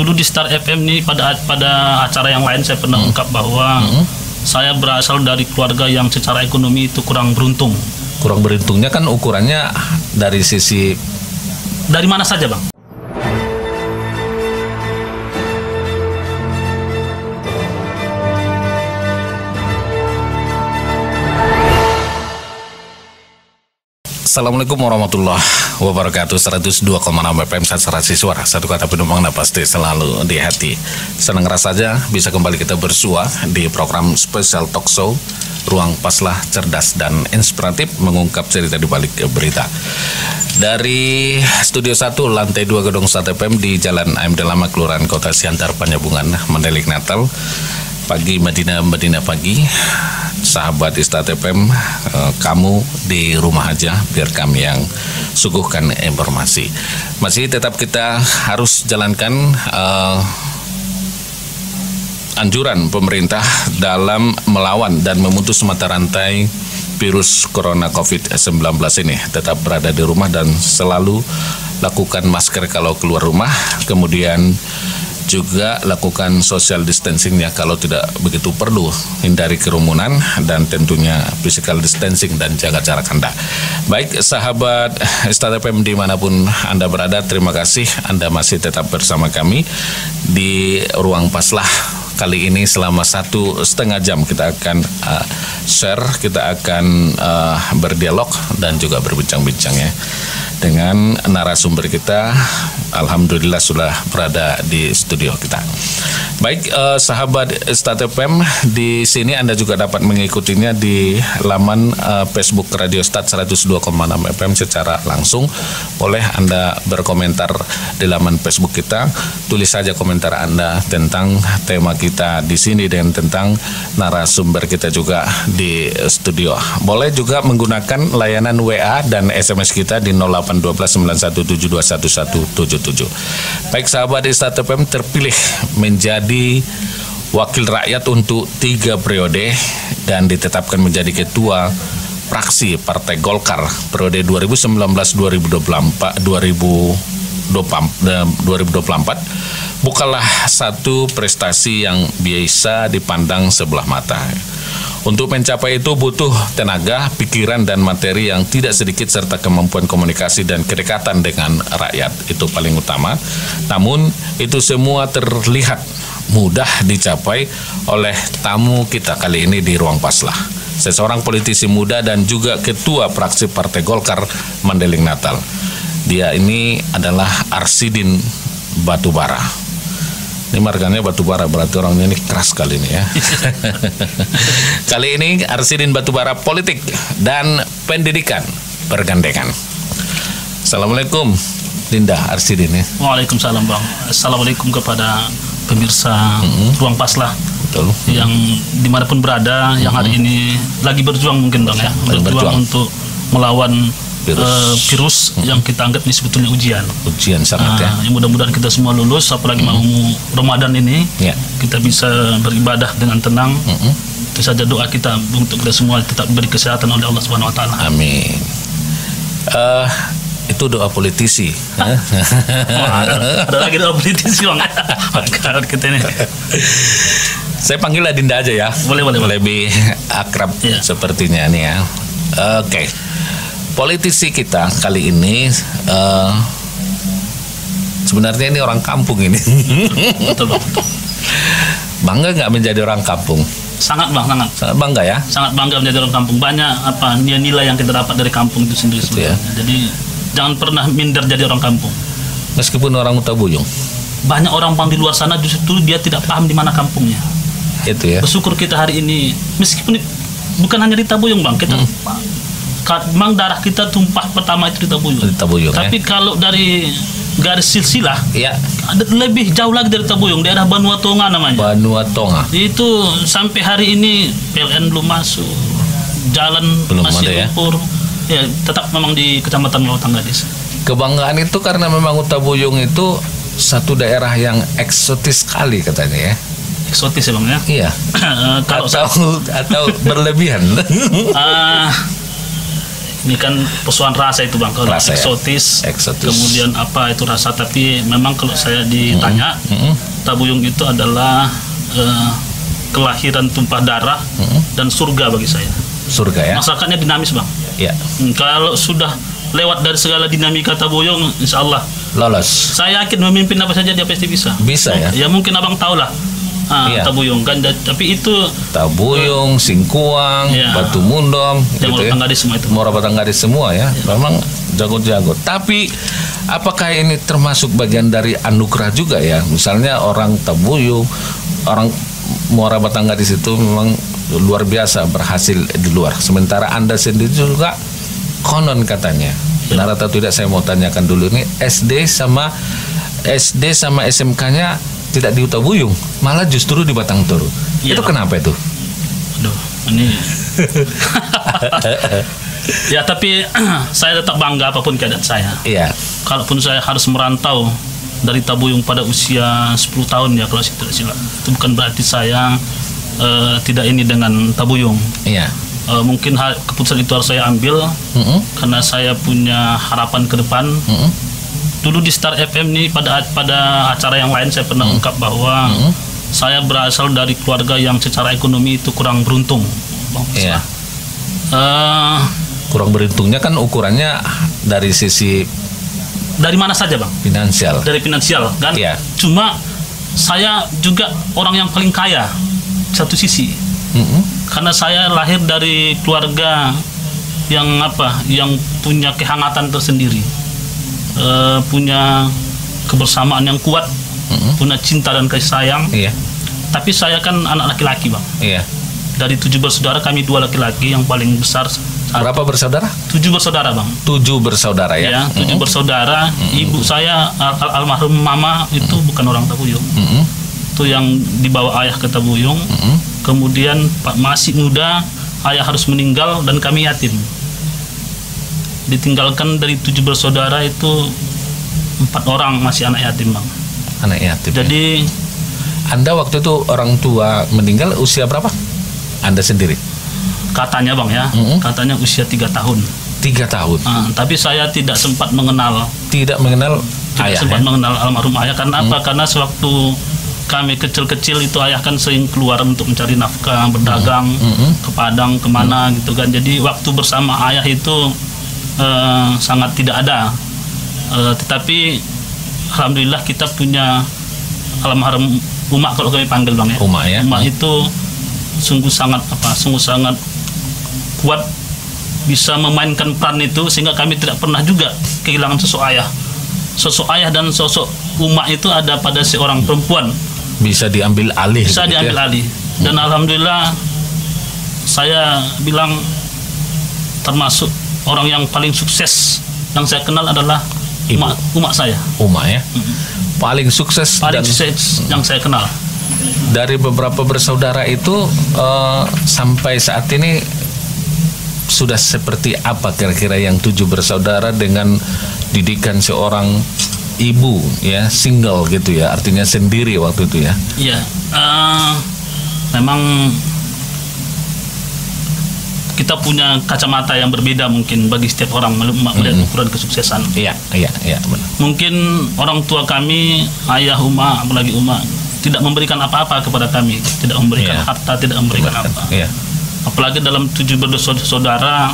dulu di Star FM ini pada acara yang lain saya pernah ungkap bahwa saya berasal dari keluarga yang secara ekonomi itu kurang beruntung. Kurang beruntungnya kan ukurannya dari sisi dari mana saja, Bang? Assalamualaikum warahmatullahi wabarakatuh. 102,6 FM Saturasi Suara. Satu kata penumpang pasti selalu di hati. Senang rasanya bisa kembali kita bersua di program spesial talk show Ruang Paslah, cerdas dan inspiratif, mengungkap cerita di balik berita. Dari Studio 1 lantai 2 Gedung Sat FM di Jalan AMD Lama, Kelurahan Kota Siantar, Penyambungan, Mandailing, Natal. Pagi Madinah pagi. Sahabat Istat FM, kamu di rumah aja biar kami yang suguhkan informasi. Masih tetap kita harus jalankan anjuran pemerintah dalam melawan dan memutus mata rantai virus corona COVID-19 ini. Tetap berada di rumah dan selalu lakukan masker kalau keluar rumah, kemudian juga lakukan social distancing-nya kalau tidak begitu perlu, hindari kerumunan dan tentunya physical distancing dan jaga jarak Anda. Baik sahabat Istat FM dimanapun Anda berada, terima kasih Anda masih tetap bersama kami di Ruang Paslah. Kali ini selama 1,5 jam kita akan share, kita akan berdialog dan juga berbincang-bincang ya dengan narasumber kita. Alhamdulillah sudah berada di studio kita. Baik sahabat Istat FM, di sini Anda juga dapat mengikutinya di laman Facebook Radio Stat 102,6 FM secara langsung. Boleh Anda berkomentar di laman Facebook kita. Tulis saja komentar Anda tentang tema kita di sini dan tentang narasumber kita juga di studio. Boleh juga menggunakan layanan WA dan SMS kita di 081291721177. Baik sahabat Istat FM, terpilih menjadi wakil rakyat untuk 3 periode dan ditetapkan menjadi ketua fraksi Partai Golkar periode 2019-2024 bukanlah satu prestasi yang biasa dipandang sebelah mata. Untuk mencapai itu butuh tenaga, pikiran, dan materi yang tidak sedikit serta kemampuan komunikasi dan kedekatan dengan rakyat. Itu paling utama. Namun itu semua terlihat mudah dicapai oleh tamu kita kali ini di Ruang Paslah. Seseorang politisi muda dan juga ketua fraksi Partai Golkar Mandailing, Natal. Dia ini adalah Arsidin Batubara. Ini marganya Batubara, berarti orangnya ini keras kali ini ya. Kali ini Arsidin Batubara, politik dan pendidikan bergandengan. Assalamualaikum Dinda Arsidin ya. Waalaikumsalam Bang. Assalamualaikum kepada pemirsa Ruang Paslah. Betul. Yang dimanapun berada, yang hari ini lagi berjuang mungkin Bang ya, berjuang untuk melawan virus yang kita anggap ini sebetulnya ujian sangat ya. Yang mudah-mudahan kita semua lulus, apalagi mau Ramadan ini kita bisa beribadah dengan tenang. Itu saja doa kita untuk kita semua tetap diberi kesehatan oleh Allah Subhanahu Wa Taala. Amin. Itu doa politisi. Ada lagi doa politisi Bang. Kita ini. Saya panggil Dinda aja ya. Boleh. Lebih akrab sepertinya nih ya. Oke. Politisi kita kali ini sebenarnya ini orang kampung ini. Betul. Bangga nggak menjadi orang kampung? Sangat Bang, sangat bangga ya. Sangat bangga menjadi orang kampung. Banyak nilai yang kita dapat dari kampung itu sendiri sebenarnya. Jadi jangan pernah minder jadi orang kampung. Meskipun orang Utabuyung. Banyak orang Bang di luar sana justru dia tidak paham di mana kampungnya. Itu ya. Bersyukur kita hari ini, meskipun bukan hanya di Tabuyung Bang, kita memang darah kita tumpah pertama itu di Tabuyung. Tapi kalau dari garis silsilah ada lebih jauh lagi dari Tabuyung, daerah Banuatonga namanya. Banuatonga. Itu sampai hari ini PLN belum masuk, jalan belum masih lumpur. Ya, tetap memang di Kecamatan Lawang Gadis. Kebanggaan itu karena memang Tabuyung itu satu daerah yang eksotis sekali katanya ya. Eksotis ya Bang ya? Iya. Kalau atau berlebihan. Ini kan persoalan rasa itu Bang, kalau rasa, eksotis. Eksotis. Kemudian apa itu rasa, tapi memang kalau saya ditanya, Tabuyung itu adalah kelahiran tumpah darah dan surga bagi saya. Surga ya. Masyarakatnya dinamis Bang. Ya. Kalau sudah lewat dari segala dinamika Tabuyung, insya Allah lolos. Saya yakin memimpin apa saja dia pasti bisa. Bisa ya. Ya mungkin Abang tahu lah. Tabuyung kan, tapi itu Tabuyung, Singkuang, Batu Mundong, gitu ya. Semua itu. Muara Batanggadis semua ya. Memang jago-jago. Tapi apakah ini termasuk bagian dari anugerah juga ya? Misalnya orang Tabuyung, orang Muara Batanggadis itu memang luar biasa berhasil di luar. Sementara Anda sendiri juga konon katanya. Benar atau tidak saya mau tanyakan dulu nih, SD sama SMK-nya tidak di Tabuyung, malah justru di Batang Toru. Itu kenapa itu? Aduh, ini. Ya tapi saya tetap bangga apapun keadaan saya. Iya. Kalaupun saya harus merantau dari Tabuyung pada usia 10 tahun ya kalau saya tidak silap, itu bukan berarti saya tidak ini dengan Tabuyung. Iya. Mungkin keputusan itu harus saya ambil karena saya punya harapan ke depan. Dulu di Star FM ini pada acara yang lain saya pernah ungkap bahwa saya berasal dari keluarga yang secara ekonomi itu kurang beruntung. Iya. Kurang beruntungnya kan ukurannya dari sisi mana saja Bang? Finansial. Dari finansial kan? Iya. Cuma saya juga orang yang paling kaya satu sisi. Karena saya lahir dari keluarga yang punya kehangatan tersendiri. Punya kebersamaan yang kuat, punya cinta dan kasih sayang. Iya. Tapi saya kan anak laki-laki Bang. Iya. Dari 7 bersaudara kami 2 laki-laki, yang paling besar. Berapa bersaudara? 7 bersaudara Bang. 7 bersaudara ya? 7 bersaudara. Ibu saya almarhum mama itu bukan orang Tabuyung. Itu yang dibawa ayah ke Tabuyung. Kemudian masih muda ayah harus meninggal dan kami yatim. Ditinggalkan dari 7 bersaudara itu 4 orang masih anak yatim Bang. Anak yatim. Jadi Anda waktu itu orang tua meninggal usia berapa? Anda sendiri? Katanya Bang ya, katanya usia 3 tahun. 3 tahun. Tapi saya tidak sempat mengenal. Tidak mengenal ayah. Tidak sempat mengenal almarhum ayah. Karena apa? Karena sewaktu kami kecil-kecil itu ayah kan sering keluar untuk mencari nafkah, berdagang ke Padang, kemana gitu kan. Jadi waktu bersama ayah itu sangat tidak ada. Tetapi alhamdulillah kita punya almarhum Uma kalau kami panggil Bang ya. Uma ya. Uma itu sungguh sangat kuat, bisa memainkan peran itu sehingga kami tidak pernah juga kehilangan sosok ayah. Sosok ayah dan sosok Uma itu ada pada seorang perempuan. Bisa diambil alih. Bisa diambil alih. Dan alhamdulillah saya bilang termasuk orang yang paling sukses yang saya kenal adalah Uma saya. Uma ya. Paling sukses yang saya kenal. Dari beberapa bersaudara itu sampai saat ini sudah seperti apa kira-kira yang 7 bersaudara dengan didikan seorang ibu ya, single gitu ya, artinya sendiri waktu itu ya? Iya, memang kita punya kacamata yang berbeda mungkin bagi setiap orang melihat ukuran kesuksesan. Iya benar. Mungkin orang tua kami, ayah Uma, apalagi Uma, tidak memberikan apa-apa kepada kami, tidak memberikan harta, tidak memberikan apa. Iya. Apalagi dalam 7 bersaudara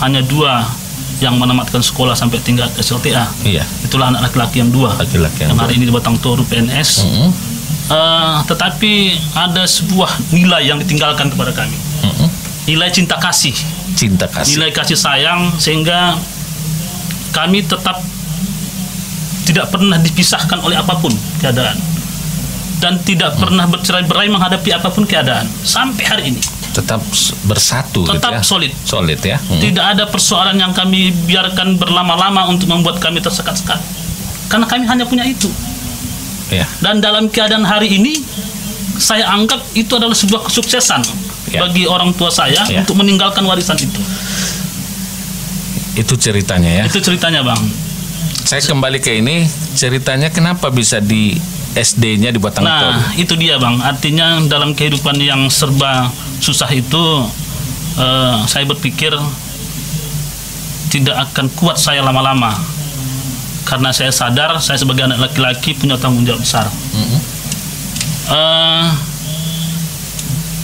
hanya 2 yang menamatkan sekolah sampai tingkat SLTA. Iya. Itulah anak laki-laki yang 2 yang hari ini di Batang Toru PNS. Tetapi ada sebuah nilai yang ditinggalkan kepada kami. Nilai cinta kasih. Nilai kasih sayang, sehingga kami tetap tidak pernah dipisahkan oleh apapun keadaan, dan tidak pernah bercerai-berai menghadapi apapun keadaan sampai hari ini. Tetap bersatu, tetap gitu ya? Solid ya. Tidak ada persoalan yang kami biarkan berlama-lama untuk membuat kami tersekat-sekat, karena kami hanya punya itu. Dan dalam keadaan hari ini saya anggap itu adalah sebuah kesuksesan bagi orang tua saya untuk meninggalkan warisan itu. Itu ceritanya ya. Itu ceritanya Bang. Saya kembali ke ini, ceritanya kenapa bisa di SD-nya di Batang Toru? Nah, itu dia Bang. Artinya dalam kehidupan yang serba susah itu, saya berpikir tidak akan kuat saya lama-lama, karena saya sadar saya sebagai anak laki-laki punya tanggung jawab besar.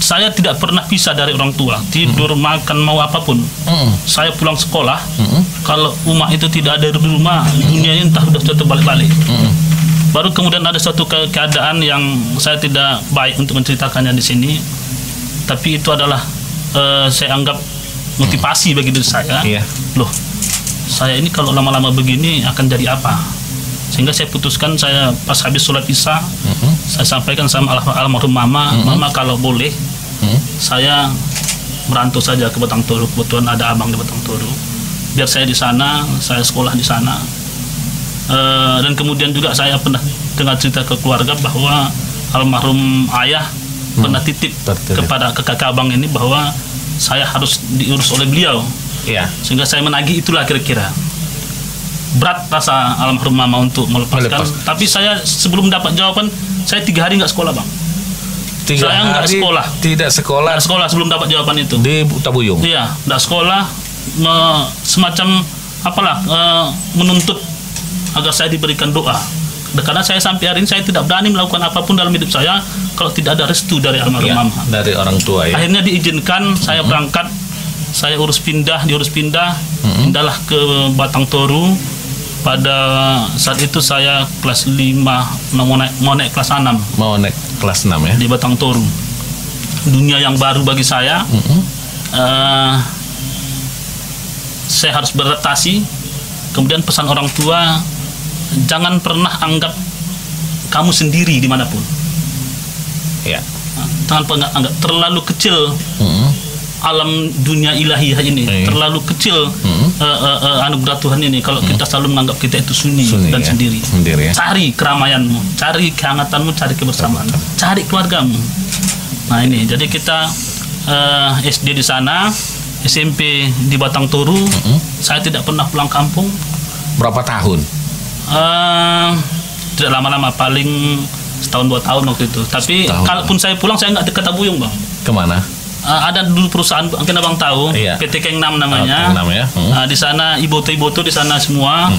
Saya tidak pernah pisah dari orang tua, tidur, makan, mau apapun. Saya pulang sekolah, kalau Uma itu tidak ada di rumah, dunianya entah sudah terbalik-balik. Baru kemudian ada suatu keadaan yang saya tidak baik untuk menceritakannya di sini, tapi itu adalah saya anggap motivasi bagi diri saya. Loh, saya ini kalau lama-lama begini akan jadi apa? Sehingga saya putuskan, saya pas habis sholat isya, saya sampaikan sama almarhum mama, mama kalau boleh, saya merantau saja ke Batang Toru. Kebetulan ada abang di Batang Toru, biar saya di sana, saya sekolah di sana. Dan kemudian juga saya pernah dengar cerita ke keluarga bahwa almarhum ayah pernah titip kepada kakak abang ini bahwa saya harus diurus oleh beliau. Sehingga saya menagih itulah kira-kira. Berat rasa almarhum mama untuk melepaskan. Tapi saya sebelum dapat jawaban, saya 3 hari nggak sekolah, Bang. Saya nggak sekolah. Tidak sekolah. Nggak sekolah sebelum dapat jawaban itu. Di Tabuyung. Iya, nggak sekolah. Semacam apalah, menuntut agar saya diberikan doa. Karena saya sampai hari ini saya tidak berani melakukan apapun dalam hidup saya kalau tidak ada restu dari almarhum mama. Dari orang tua ya. Akhirnya diizinkan, saya berangkat, saya diurus pindah, pindahlah ke Batang Toru. Pada saat itu saya kelas 5, mau naik kelas 6. Mau naik kelas 6 ya. Di Batang Toru. Dunia yang baru bagi saya. Saya harus beradaptasi. Kemudian pesan orang tua, jangan pernah anggap kamu sendiri dimanapun. Jangan pernah anggap terlalu kecil alam dunia ilahiyah ini, terlalu kecil anugerah Tuhan ini kalau kita selalu menganggap kita itu sunyi dan sendiri. Cari keramaianmu, cari kehangatanmu, cari kebersamaan, cari keluargamu. Nah ini, jadi kita SD di sana, SMP di Batang Toru. Saya tidak pernah pulang kampung. Berapa tahun? Tidak lama-lama, paling setahun 2 tahun waktu itu. Tapi kalaupun saya pulang, saya nggak ke Tabuyung, Bang. Kemana? Ada dulu perusahaan, mungkin abang tahu, PT Keng Nam namanya. Di sana ibu-ibu di sana semua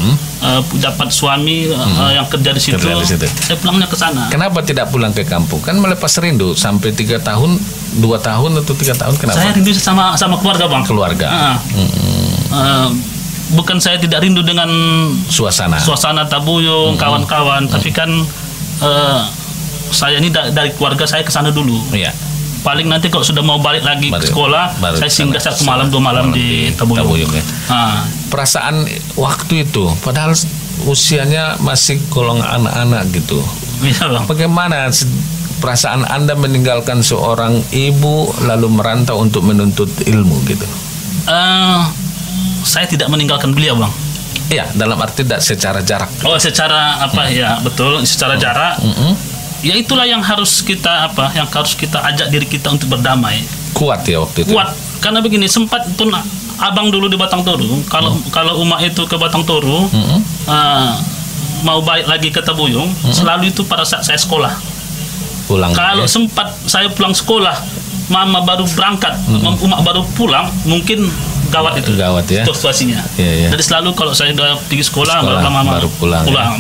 dapat suami yang kerja di situ. Saya pulangnya ke sana. Kenapa tidak pulang ke kampung? Kan melepas rindu sampai 3 tahun, 2 tahun atau 3 tahun. Kenapa? Saya rindu sama keluarga, Bang. Keluarga. Bukan saya tidak rindu dengan suasana Tabuyung, kawan-kawan, tapi kan saya ini dari keluarga saya ke sana dulu. Paling nanti kalau sudah mau balik lagi ke sekolah, saya singgah 1 malam 2 malam di Tabuyung. Perasaan waktu itu, padahal usianya masih golongan anak-anak gitu. Bagaimana perasaan Anda meninggalkan seorang ibu lalu merantau untuk menuntut ilmu gitu? Saya tidak meninggalkan beliau, Bang. Iya, dalam arti tidak secara jarak. Oh, secara apa ya? Betul, secara jarak. Ya itulah yang harus kita ajak diri kita untuk berdamai. Kuat ya waktu itu. Kuat, karena begini, sempat pun abang dulu di Batang Toru. Kalau Uma itu ke Batang Toru, mau balik lagi ke Tabuyung, selalu itu pada saat saya sekolah. Kalau sempat saya pulang sekolah, mama baru berangkat, Uma baru pulang, mungkin gawat itu. Gawat ya. Situasinya. Jadi selalu kalau saya sudah pergi sekolah baru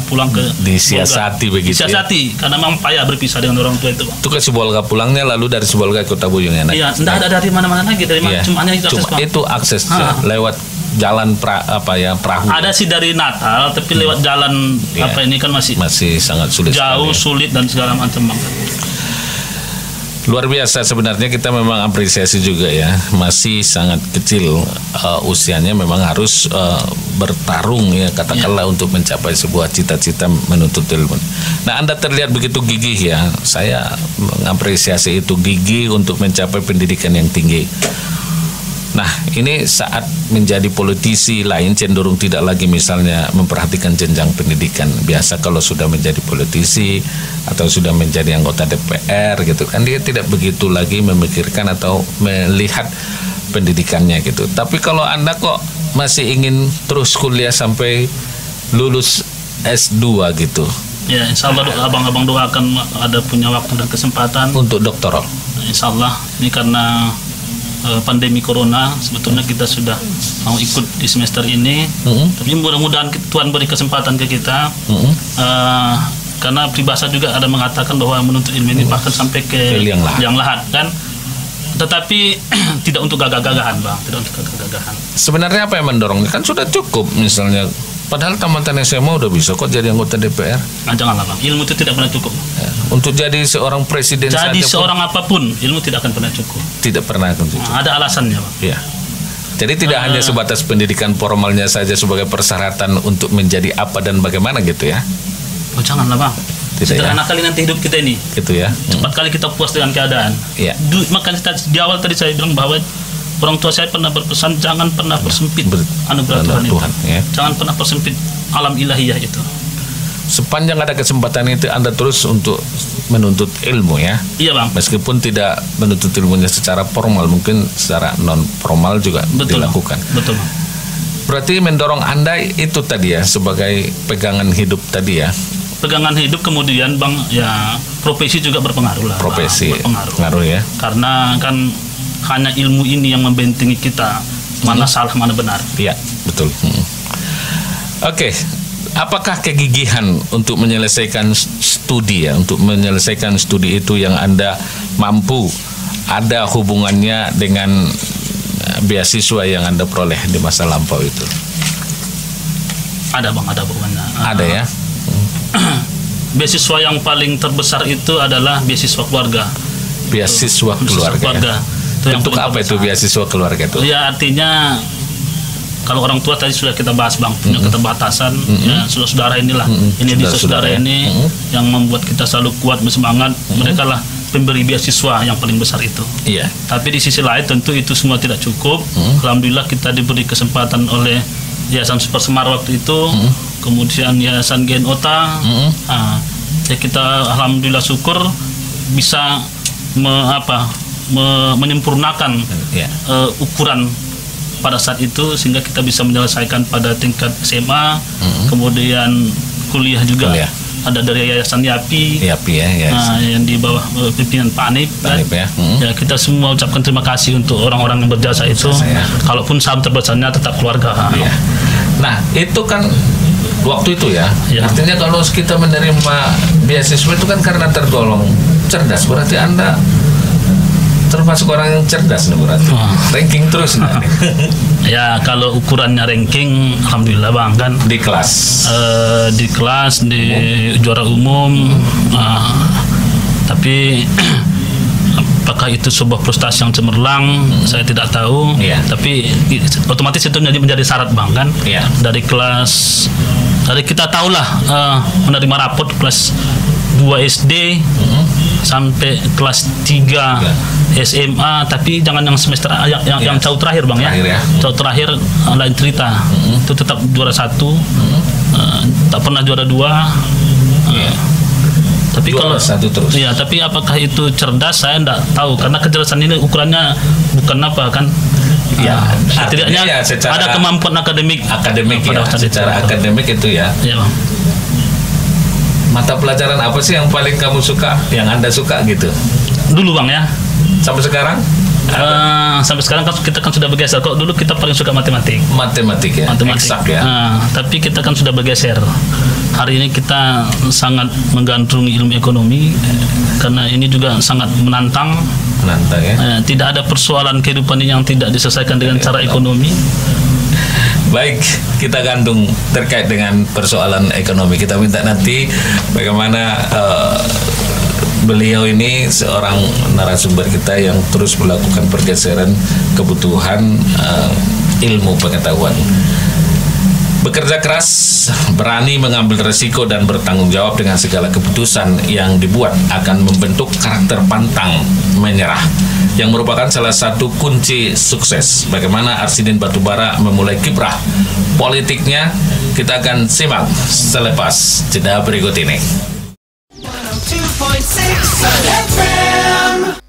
pulang ke disiasati begitu. Disiasati karena memang payah berpisah dengan orang tua itu, Bang. Itu ke Sibolga pulangnya, lalu dari Sibolga ke Tabuyung ya. Iya, enggak ada dari mana-mana lagi, dari mana cuma hanya itu akses lewat jalan perahu. Ada sih dari Natal, tapi lewat jalan ini kan masih sangat sulit. Jauh, sulit dan segala macam, Bang. Luar biasa sebenarnya, kita memang apresiasi juga ya, masih sangat kecil usianya, memang harus bertarung ya katakanlah untuk mencapai sebuah cita-cita menuntut ilmu. Nah, Anda terlihat begitu gigih ya, saya mengapresiasi itu, gigih untuk mencapai pendidikan yang tinggi. Nah, ini saat menjadi politisi lain cenderung tidak lagi misalnya memperhatikan jenjang pendidikan. Biasa kalau sudah menjadi politisi atau sudah menjadi anggota DPR gitu kan, dia tidak begitu lagi memikirkan atau melihat pendidikannya gitu. Tapi kalau Anda kok masih ingin terus kuliah sampai lulus S2 gitu. Ya, insya Allah abang-abang doakan ada punya waktu dan kesempatan untuk doktoral. Insya Allah, ini karena pandemi corona, sebetulnya kita sudah mau ikut di semester ini, tapi mudah-mudahan Tuhan beri kesempatan ke kita, karena peribahasa juga ada mengatakan bahwa menuntut ilmu ini bahkan sampai ke liang lahat kan, tetapi tidak untuk gagah-gagahan Bang, tidak untuk gagah-gagahan. Sebenarnya apa yang mendorongnya? Kan sudah cukup misalnya, padahal tamatan SMA udah bisa kok jadi anggota DPR. Nah, janganlah Bang, ilmu itu tidak pernah cukup. Ya, untuk jadi seorang presiden jadi seorang apapun, ilmu tidak akan pernah cukup. Tidak pernah akan cukup. Ada alasannya Bang. Ya. Jadi tidak hanya sebatas pendidikan formalnya saja sebagai persyaratan untuk menjadi apa dan bagaimana gitu ya. Oh janganlah Bang. Sederhana kali nanti hidup kita ini. Gitu ya. Cepat kali kita puas dengan keadaan. Iya. Makanya di awal tadi saya bilang bahwa orang tua saya pernah berpesan jangan pernah persempit anugerah Tuhan itu. Ya. Jangan pernah persempit alam ilahiyah itu. Sepanjang ada kesempatan itu Anda terus untuk menuntut ilmu ya. Iya Bang. Meskipun tidak menuntut ilmunya secara formal, mungkin secara non formal juga dilakukan. Betul Bang. Berarti mendorong Anda itu tadi ya sebagai pegangan hidup tadi ya. Pegangan hidup, kemudian Bang ya profesi juga berpengaruh lah. Profesi berpengaruh ya. Karena kan hanya ilmu ini yang membentengi kita mana salah mana benar. Iya betul. Oke. Apakah kegigihan untuk menyelesaikan studi ya, untuk menyelesaikan studi itu yang Anda mampu ada hubungannya dengan beasiswa yang Anda peroleh di masa lampau itu? Ada Bang, ada hubungannya. Ada ya. Beasiswa yang paling terbesar itu adalah beasiswa keluarga. Beasiswa keluarga. Ya? Untuk apa itu beasiswa keluarga itu? Ya artinya kalau orang tua tadi sudah kita bahas Bang, punya keterbatasan, ya saudara inilah, ini di saudara ini yang membuat kita selalu kuat bersemangat. Mereka lah pemberi beasiswa yang paling besar itu. Iya. Tapi di sisi lain tentu itu semua tidak cukup. Alhamdulillah kita diberi kesempatan oleh Yayasan Super Semar waktu itu, kemudian Yayasan Gen Ota. Ya kita alhamdulillah syukur bisa menyempurnakan ukuran pada saat itu sehingga kita bisa menyelesaikan pada tingkat SMA, kemudian kuliah juga. Ada dari Yayasan YAPI ya, yang di bawah pimpinan Pak Anip ya. Ya kita semua ucapkan terima kasih untuk orang-orang yang berjasa itu. Kalaupun saham terbesarnya tetap keluarga. Nah itu kan waktu itu ya. Artinya kalau kita menerima beasiswa itu kan karena tergolong cerdas, berarti Anda termasuk orang yang cerdas nih berarti. Ranking terus nih. Ya kalau ukurannya ranking, alhamdulillah Bang kan. Di kelas. Di kelas, di juara umum. Tapi apakah itu sebuah prestasi yang cemerlang? Saya tidak tahu. Tapi otomatis itu menjadi syarat Bang kan. Dari kelas, dari kita tahulah menerima raport kelas 2 SD sampai kelas 3 SMA, tapi jangan yang semester yang jauh terakhir Bang ya. Jauh terakhir lain cerita. Itu tetap juara 1, tak pernah juara 2. Tapi juara kalau 1 terus. Iya, tapi apakah itu cerdas saya enggak tahu karena kecerdasan ini ukurannya bukan apa kan. Setidaknya ada kemampuan akademik ya, secara akademik itu ya. Iya Bang. Mata pelajaran apa sih yang paling kamu suka, yang Anda suka gitu? Dulu Bang ya. Sampai sekarang? Sampai sekarang kan kita kan sudah bergeser. Kok dulu kita paling suka matematik. Matematik ya. Eksak ya. Tapi kita kan sudah bergeser. Hari ini kita sangat menggandrungi ilmu ekonomi karena ini juga sangat menantang. Menantang ya. Tidak ada persoalan kehidupan yang tidak diselesaikan dengan cara ekonomi. Baik, kita gantung terkait dengan persoalan ekonomi. Kita minta nanti bagaimana beliau ini seorang narasumber kita yang terus melakukan pergeseran kebutuhan ilmu pengetahuan. Bekerja keras, berani mengambil resiko dan bertanggung jawab dengan segala keputusan yang dibuat akan membentuk karakter pantang menyerah yang merupakan salah satu kunci sukses. Bagaimana Arsidin Batubara memulai kiprah politiknya, kita akan simak selepas jeda berikut ini. 102.6 FM